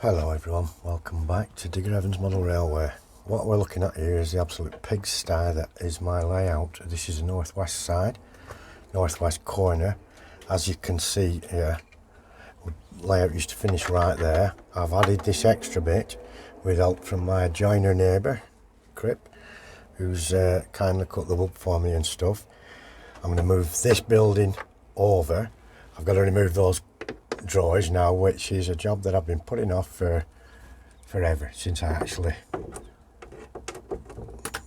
Hello everyone, welcome back to Digger Evans Model Railway. What we're looking at here is the absolute pigsty that is my layout. This is the northwest side, northwest corner. As you can see here, layout used to finish right there. I've added this extra bit with help from my joiner neighbour, Crip, who's kindly cut the wood for me and stuff. I'm going to move this building over. I've got to remove those drawers now, which is a job that I've been putting off for forever, since I actually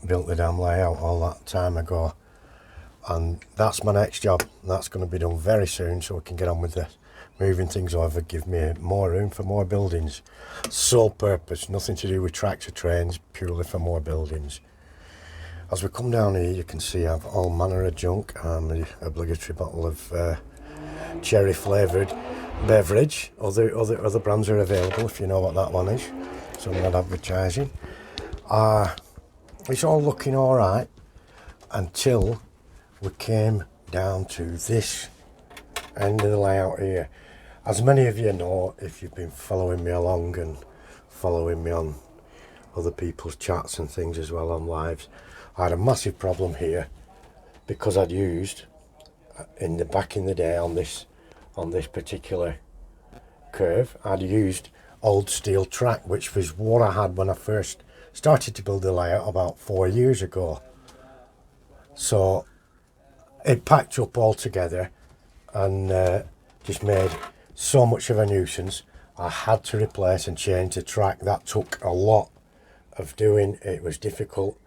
built the damn layout all that time ago. And that's my next job. That's going to be done very soon, so we can get on with this, moving things over, give me more room for more buildings. Sole purpose, nothing to do with tractor trains, purely for more buildings. As we come down here, you can see I've all manner of junk and the obligatory bottle of cherry flavoured beverage. Other brands are available if you know what that one is, so I'm not advertising. It's all looking all right until we came down to this end of the layout here. As many of you know, if you've been following me along and following me on other people's chats and things as well on lives, I had a massive problem here because I'd used back in the day on this particular curve, I'd used old steel track, which was what I had when I first started to build the layout about 4 years ago. So it packed up altogether and just made so much of a nuisance. I had to replace and change the track. That took a lot of doing. It was difficult.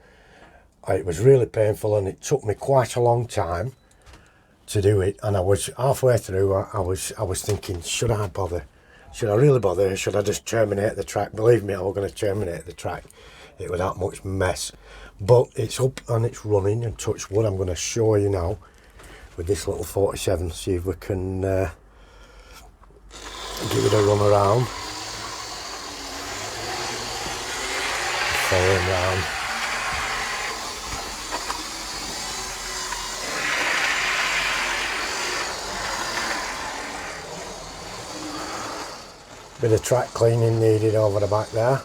It was really painful, and it took me quite a long time to do it. And I was halfway through. I was thinking, should I bother? Should I really bother? Should I just terminate the track? Believe me, I was going to terminate the track. It was that much mess. But it's up and it's running, and touch wood, I'm going to show you now with this little 47. See if we can give it a run around. Following round. Bit of track cleaning needed over the back there.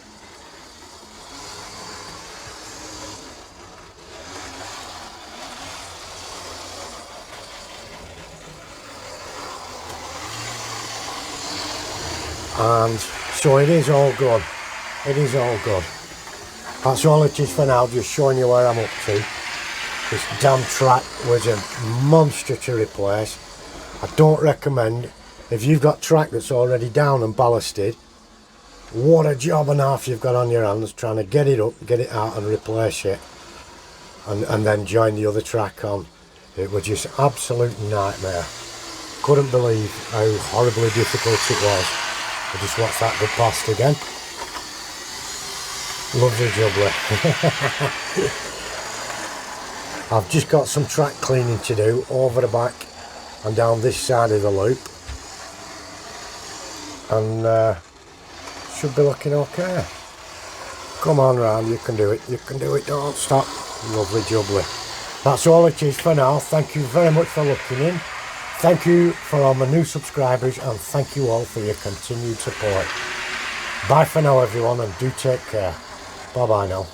And so it is all good. It is all good. That's all it is for now, just showing you where I'm up to. This damn track was a monster to replace. I don't recommend. If you've got track that's already down and ballasted, what a job and a half you've got on your hands trying to get it up, get it out and replace it, and then join the other track on. It was just absolute nightmare. Couldn't believe how horribly difficult it was. I just watched that go past again. Lovely jubbly. I've just got some track cleaning to do over the back and down this side of the loop. And should be looking okay. Come on round, you can do it, don't stop. Lovely jubbly. That's all it is for now. Thank you very much for looking in. Thank you for all my new subscribers, and thank you all for your continued support. Bye for now everyone, and do take care. Bye bye now.